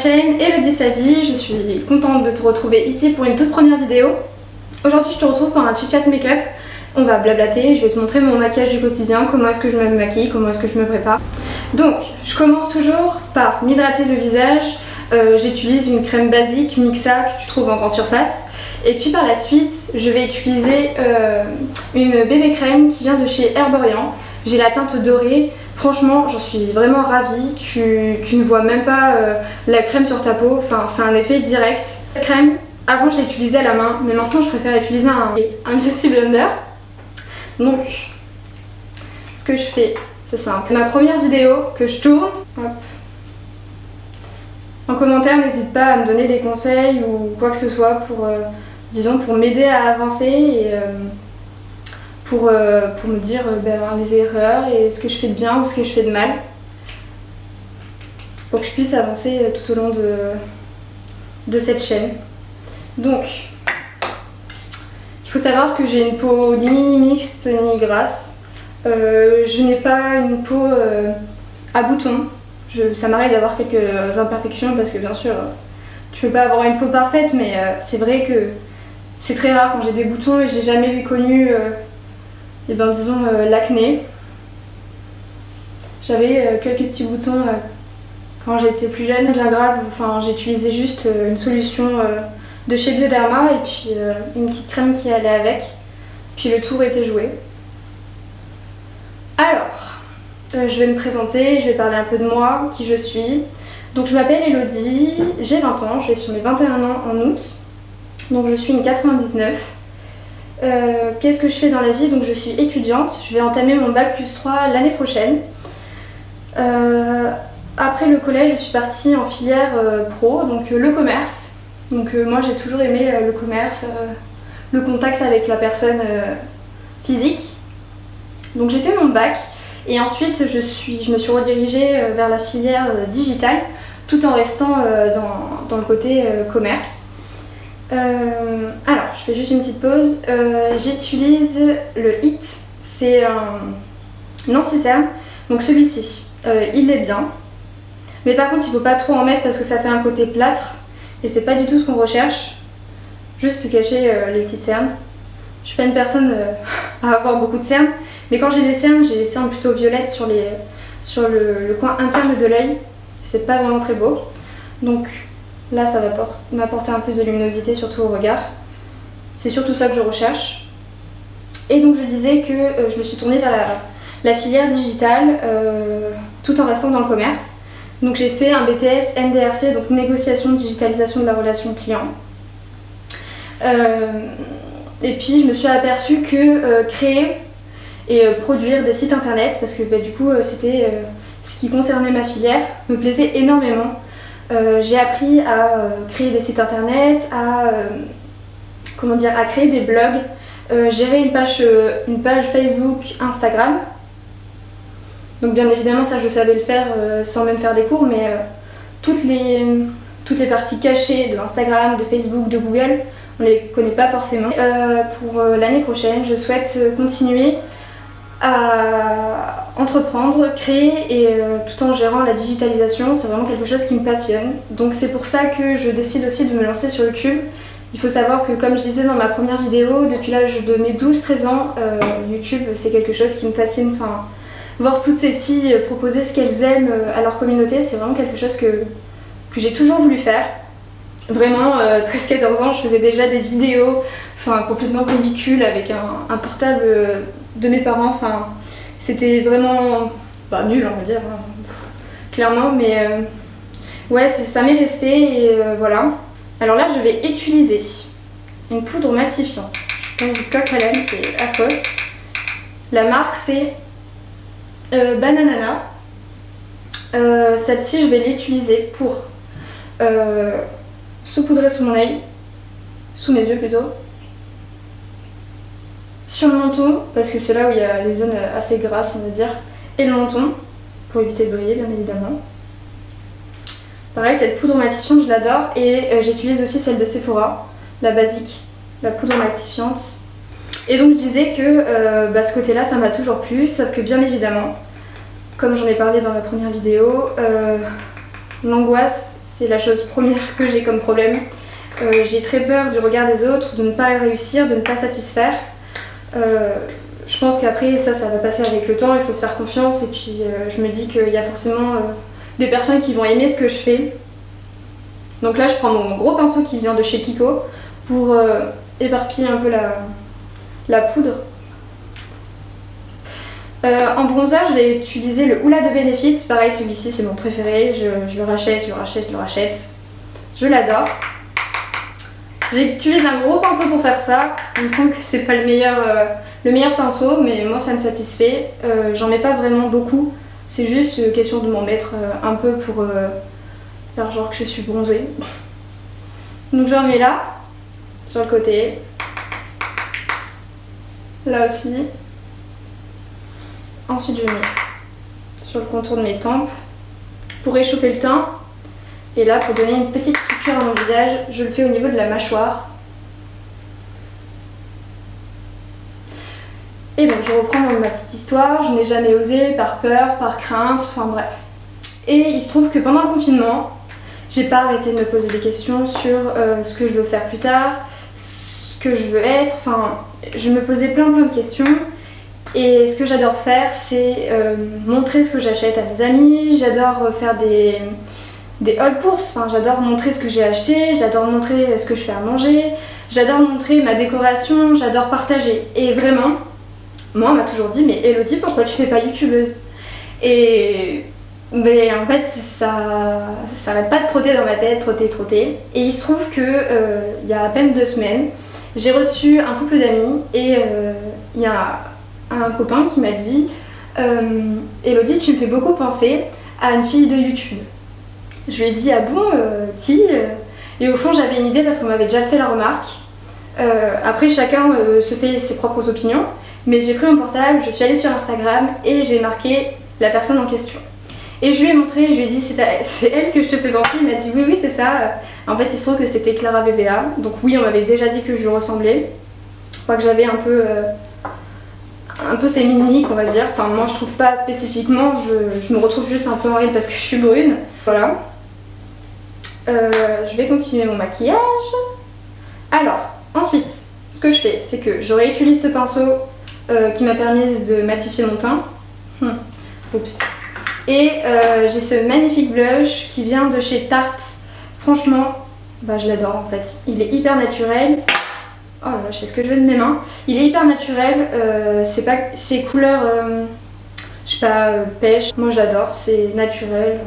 chaîne Elodie Sa Vie, je suis contente de te retrouver ici pour une toute première vidéo. Aujourd'hui je te retrouve pour un chit-chat make-up. On va blablater, je vais te montrer mon maquillage du quotidien, comment est-ce que je me maquille, comment est-ce que je me prépare. Donc je commence toujours par m'hydrater le visage. J'utilise une crème basique Mixa que tu trouves en grande surface. Et puis par la suite je vais utiliser une bébé crème qui vient de chez Herborian. J'ai la teinte dorée. Franchement, j'en suis vraiment ravie. Tu ne vois même pas la crème sur ta peau. Enfin, c'est un effet direct. Cette crème, avant je l'utilisais à la main, mais maintenant je préfère utiliser un beauty blender. Donc, ce que je fais, c'est simple. Ma première vidéo que je tourne, hop. En commentaire, n'hésite pas à me donner des conseils ou quoi que ce soit pour, disons, pour m'aider à avancer et pour me dire les erreurs et ce que je fais de bien ou ce que je fais de mal, pour que je puisse avancer tout au long de cette chaîne. Donc, il faut savoir que j'ai une peau ni mixte ni grasse. Je n'ai pas une peau à boutons. Ça m'arrive d'avoir quelques imperfections parce que bien sûr, tu peux pas avoir une peau parfaite, mais c'est vrai que c'est très rare quand j'ai des boutons et j'ai jamais connu disons l'acné. J'avais quelques petits boutons quand j'étais plus jeune, bien grave. Enfin, j'utilisais juste une solution de chez Bioderma et puis une petite crème qui allait avec. Puis le tour était joué. Alors, je vais me présenter, je vais parler un peu de moi, qui je suis. Donc je m'appelle Elodie, j'ai 20 ans, je vais sur mes 21 ans en août. Donc je suis une 99. Qu'est-ce que je fais dans la vie? Donc je suis étudiante, je vais entamer mon bac plus 3 l'année prochaine. Après le collège, je suis partie en filière pro, donc le commerce. Donc moi j'ai toujours aimé le commerce, le contact avec la personne physique. Donc j'ai fait mon bac et ensuite je me suis redirigée vers la filière digitale tout en restant dans le côté commerce. Alors, je fais juste une petite pause. J'utilise le HIT, c'est un anti-cerne. Donc celui-ci, il est bien. Mais par contre, il ne faut pas trop en mettre parce que ça fait un côté plâtre. Et c'est pas du tout ce qu'on recherche. Juste cacher les petites cernes. Je suis pas une personne à avoir beaucoup de cernes. Mais quand j'ai des cernes plutôt violettes sur le coin interne de l'œil. C'est pas vraiment très beau. Donc là, ça va m'apporter un peu de luminosité, surtout au regard. C'est surtout ça que je recherche. Et donc je disais que je me suis tournée vers la filière digitale tout en restant dans le commerce. Donc j'ai fait un BTS NDRC, donc négociation, digitalisation de la relation client. Et puis je me suis aperçue que créer et produire des sites internet, parce que du coup c'était ce qui concernait ma filière, me plaisait énormément. J'ai appris à créer des sites internet, à créer des blogs, gérer une page Facebook, Instagram. Donc bien évidemment ça je savais le faire sans même faire des cours, mais toutes les parties cachées de Instagram, de Facebook, de Google, on ne les connaît pas forcément. Pour l'année prochaine, je souhaite continuer à entreprendre, créer et tout en gérant la digitalisation. C'est vraiment quelque chose qui me passionne. Donc c'est pour ça que je décide aussi de me lancer sur YouTube. Il faut savoir que, comme je disais dans ma première vidéo, depuis l'âge de mes 12-13 ans, YouTube c'est quelque chose qui me fascine. Enfin, voir toutes ces filles proposer ce qu'elles aiment à leur communauté, c'est vraiment quelque chose que j'ai toujours voulu faire. Vraiment, 13-14 ans, je faisais déjà des vidéos complètement ridicules avec un portable de mes parents. Enfin, c'était vraiment nul, on va dire, clairement, mais ouais, ça m'est resté et voilà. Alors là, je vais utiliser une poudre matifiante. Je pense du coq à l'âne, c'est affreux. La marque, c'est Bananana. Celle-ci, je vais l'utiliser pour saupoudrer sous mon œil, sous mes yeux plutôt, sur le menton, parce que c'est là où il y a les zones assez grasses, on va dire, et le menton, pour éviter de briller bien évidemment. Pareil, cette poudre matifiante, je l'adore, et j'utilise aussi celle de Sephora, la basique, la poudre matifiante. Et donc je disais que ce côté-là, ça m'a toujours plu, sauf que bien évidemment, comme j'en ai parlé dans la première vidéo, l'angoisse, c'est la chose première que j'ai comme problème. J'ai très peur du regard des autres, de ne pas réussir, de ne pas satisfaire. Je pense qu'après ça va passer avec le temps, il faut se faire confiance et puis je me dis qu'il y a forcément des personnes qui vont aimer ce que je fais. Donc là je prends mon gros pinceau qui vient de chez Kiko pour éparpiller un peu la poudre. En bronzer, je vais utiliser le Hoola de Benefit. Pareil, celui-ci c'est mon préféré. Je le rachète, je le rachète, je le rachète. Je l'adore. J'utilise un gros pinceau pour faire ça. Il me semble que c'est pas le meilleur pinceau, mais moi ça me satisfait. J'en mets pas vraiment beaucoup. C'est juste question de m'en mettre un peu pour faire genre que je suis bronzée. Donc j'en mets là, sur le côté. Là aussi. Ensuite je mets sur le contour de mes tempes pour réchauffer le teint. Et là pour donner une petite structure à mon visage, je le fais au niveau de la mâchoire. Et donc je reprends ma petite histoire, je n'ai jamais osé par peur, par crainte, enfin bref. Et il se trouve que pendant le confinement, j'ai pas arrêté de me poser des questions sur ce que je veux faire plus tard, ce que je veux être, enfin je me posais plein de questions. Et ce que j'adore faire, c'est montrer ce que j'achète à mes amis, j'adore faire des haul courses, enfin, j'adore montrer ce que j'ai acheté, j'adore montrer ce que je fais à manger, j'adore montrer ma décoration, j'adore partager. Et vraiment, moi on m'a toujours dit mais Elodie pourquoi tu fais pas youtubeuse? Et mais en fait ça arrête pas de trotter dans ma tête, trotter. Et il se trouve que il y a à peine 2 semaines, j'ai reçu un couple d'amis et il y a un copain qui m'a dit Elodie tu me fais beaucoup penser à une fille de YouTube. Je lui ai dit ah bon qui et au fond j'avais une idée parce qu'on m'avait déjà fait la remarque. Après chacun se fait ses propres opinions, mais j'ai pris mon portable, je suis allée sur Instagram et j'ai marqué la personne en question. Et je lui ai montré, je lui ai dit c'est elle que je te fais penser. Il m'a dit oui c'est ça. En fait il se trouve que c'était Clara VVA, donc oui on m'avait déjà dit que je lui ressemblais. Je crois que j'avais un peu ses mimiques on va dire. Enfin moi je trouve pas spécifiquement, je me retrouve juste un peu en elle parce que je suis brune. Voilà. Je vais continuer mon maquillage. Alors, ensuite, ce que je fais, c'est que je réutilise ce pinceau qui m'a permis de matifier mon teint. Oups. Et j'ai ce magnifique blush qui vient de chez Tarte. Franchement, bah, je l'adore en fait. Il est hyper naturel. Oh là là, je fais ce que je veux de mes mains. Il est hyper naturel. C'est couleur, je sais pas, pêche. Moi je l'adore, c'est naturel.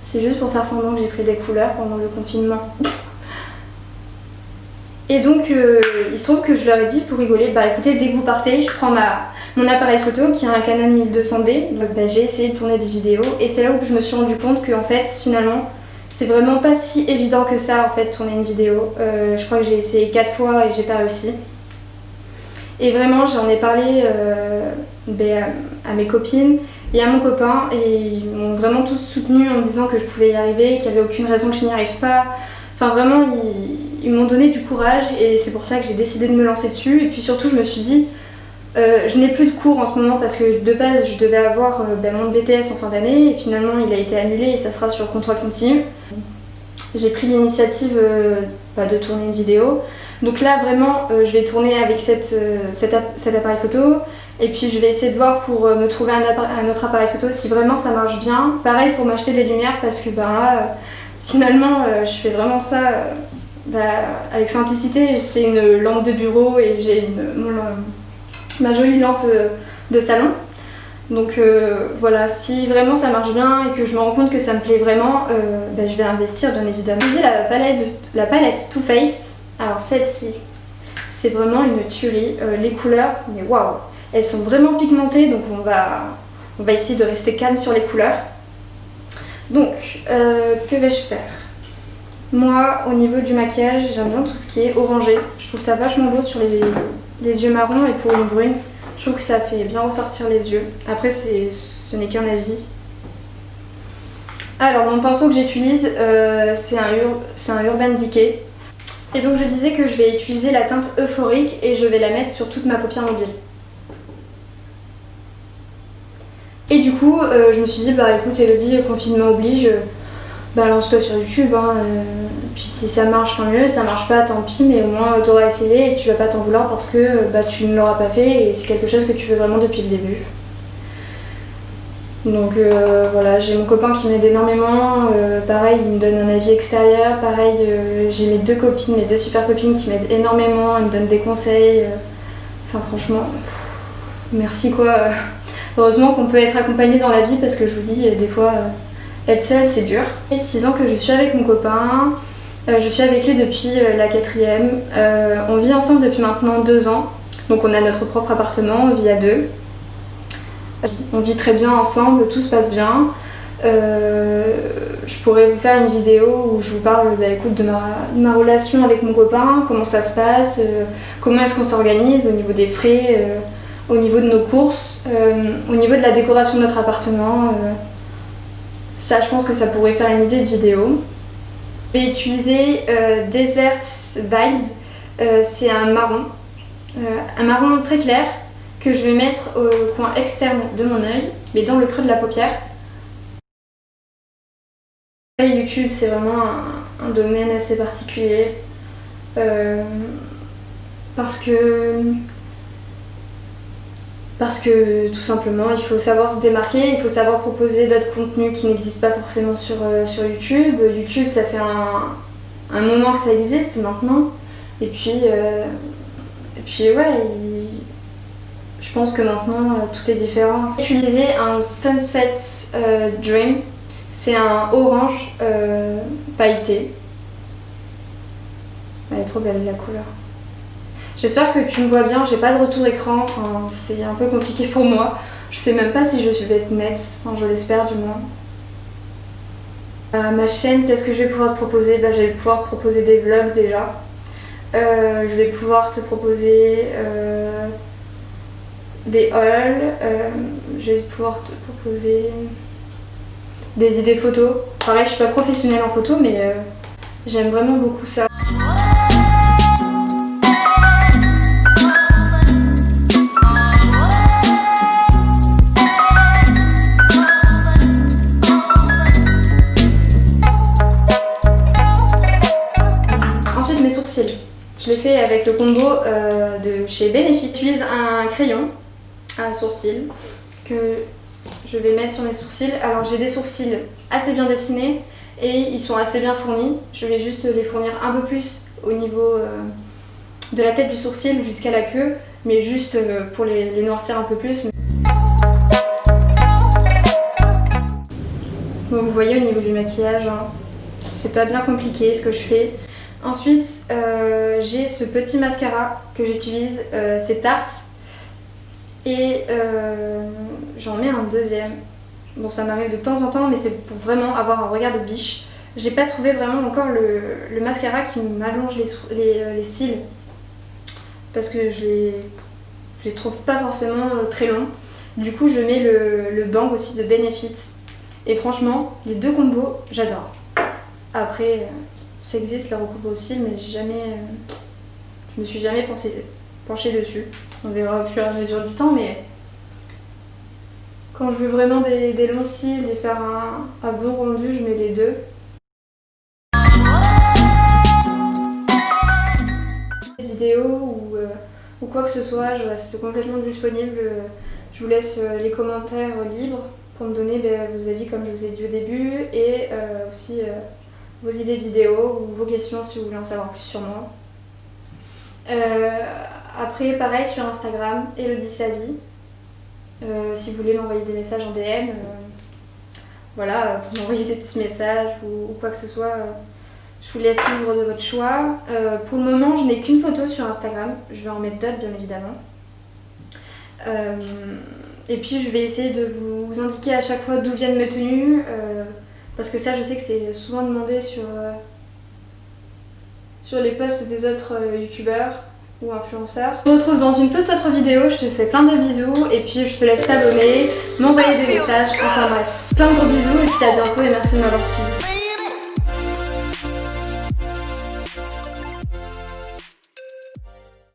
C'est juste pour faire semblant que j'ai pris des couleurs pendant le confinement. Et donc il se trouve que je leur ai dit pour rigoler, bah écoutez dès que vous partez je prends mon appareil photo qui est un Canon 1200D. Donc bah, j'ai essayé de tourner des vidéos et c'est là où je me suis rendu compte que en fait finalement c'est vraiment pas si évident que ça en fait tourner une vidéo. Je crois que j'ai essayé 4 fois et j'ai pas réussi. Et vraiment j'en ai parlé à mes copines et à mon copain et ils m'ont vraiment tous soutenue en me disant que je pouvais y arriver, qu'il n'y avait aucune raison que je n'y arrive pas. Enfin vraiment ils m'ont donné du courage et c'est pour ça que j'ai décidé de me lancer dessus. Et puis surtout je me suis dit je n'ai plus de cours en ce moment parce que de base je devais avoir mon BTS en fin d'année et finalement il a été annulé et ça sera sur contrôle continu. J'ai pris l'initiative de tourner une vidéo. Donc là vraiment je vais tourner avec cet appareil photo et puis je vais essayer de voir pour me trouver un autre appareil photo si vraiment ça marche bien. Pareil pour m'acheter des lumières parce que là finalement je fais vraiment ça avec simplicité. C'est une lampe de bureau et j'ai ma jolie lampe de salon. Donc voilà, si vraiment ça marche bien et que je me rends compte que ça me plaît vraiment, je vais investir bien évidemment. J'ai utilisé la palette Too Faced. Alors celle-ci, c'est vraiment une tuerie. Les couleurs, mais waouh, elles sont vraiment pigmentées, donc on va essayer de rester calme sur les couleurs. Donc, que vais-je faire? Moi, au niveau du maquillage, j'aime bien tout ce qui est orangé. Je trouve ça vachement beau sur les yeux marrons et pour une brune. Je trouve que ça fait bien ressortir les yeux. Après, ce n'est qu'un avis. Alors, mon pinceau que j'utilise, c'est un Urban Decay. Et donc, je disais que je vais utiliser la teinte euphorique et je vais la mettre sur toute ma paupière mobile. Et du coup, je me suis dit, bah écoute Elodie, confinement oblige, balance-toi sur YouTube, hein, puis si ça marche tant mieux, ça marche pas tant pis, mais au moins t'auras essayé et tu vas pas t'en vouloir parce que bah, tu ne l'auras pas fait et c'est quelque chose que tu veux vraiment depuis le début. Donc voilà, j'ai mon copain qui m'aide énormément, pareil il me donne un avis extérieur, pareil j'ai mes deux copines, mes deux super copines qui m'aident énormément, elles me donnent des conseils, enfin franchement, merci quoi. Heureusement qu'on peut être accompagné dans la vie parce que je vous dis, des fois être seule c'est dur. Il y a 6 ans que je suis avec mon copain, je suis avec lui depuis la 4e, on vit ensemble depuis maintenant 2 ans, donc on a notre propre appartement, on vit à 2. On vit très bien ensemble, tout se passe bien. Je pourrais vous faire une vidéo où je vous parle écoute, de ma relation avec mon copain, comment ça se passe, comment est-ce qu'on s'organise au niveau des frais, au niveau de nos courses, au niveau de la décoration de notre appartement. Ça, je pense que ça pourrait faire une idée de vidéo. Je vais utiliser Desert Vibes, c'est un marron très clair, que je vais mettre au coin externe de mon œil, mais dans le creux de la paupière. YouTube, c'est vraiment un domaine assez particulier parce que tout simplement, il faut savoir se démarquer, il faut savoir proposer d'autres contenus qui n'existent pas forcément sur YouTube. YouTube, ça fait un moment que ça existe maintenant, et puis ouais, je pense que maintenant tout est différent. J'ai utilisé un Sunset Dream, c'est un orange pailleté. Elle est trop belle la couleur. J'espère que tu me vois bien, j'ai pas de retour écran, enfin, c'est un peu compliqué pour moi. Je sais même pas si je vais être nette, enfin, je l'espère du moins. Ma chaîne, qu'est-ce que je vais pouvoir te proposer? Je vais pouvoir te proposer des vlogs déjà. Je vais pouvoir te proposer des hauls, je vais pouvoir te proposer des idées photos. Pareil, je suis pas professionnelle en photo, mais j'aime vraiment beaucoup ça. Ensuite, mes sourcils. Je l'ai fait avec le combo de chez Benefit. J'utilise un crayon à sourcils que je vais mettre sur mes sourcils. Alors j'ai des sourcils assez bien dessinés et ils sont assez bien fournis. Je vais juste les fournir un peu plus au niveau de la tête du sourcil jusqu'à la queue, mais juste pour les noircir un peu plus. Bon, vous voyez au niveau du maquillage, hein, c'est pas bien compliqué ce que je fais. Ensuite, j'ai ce petit mascara que j'utilise, c'est Tarte. Et j'en mets un deuxième. Bon, ça m'arrive de temps en temps, mais c'est pour vraiment avoir un regard de biche. J'ai pas trouvé vraiment encore le mascara qui m'allonge les cils. Parce que je les trouve pas forcément très longs. Du coup, je mets le Bang aussi de Benefit. Et franchement, les deux combos, j'adore. Après, ça existe la recoupe aux cils, mais je me suis jamais penchée dessus. On verra au fur et à mesure du temps, mais quand je veux vraiment des longs cils et faire un bon rendu, je mets les deux. Des vidéos ou quoi que ce soit, je reste complètement disponible. Je vous laisse les commentaires libres pour me donner vos avis comme je vous ai dit au début et aussi vos idées de vidéos ou vos questions si vous voulez en savoir plus sur moi. Après, pareil sur Instagram, Elodie Savy. Si vous voulez m'envoyer des messages en DM, voilà, pour m'envoyer des petits messages ou quoi que ce soit, je vous laisse libre de votre choix. Pour le moment, je n'ai qu'une photo sur Instagram. Je vais en mettre d'autres, bien évidemment. Et puis, je vais essayer de vous indiquer à chaque fois d'où viennent mes tenues. Parce que ça, je sais que c'est souvent demandé sur les posts des autres youtubeurs ou influenceurs. Je te retrouve dans une toute autre vidéo, je te fais plein de bisous et puis je te laisse t'abonner, m'envoyer des messages, enfin bref, plein de gros bisous et puis à bientôt et merci de m'avoir suivi.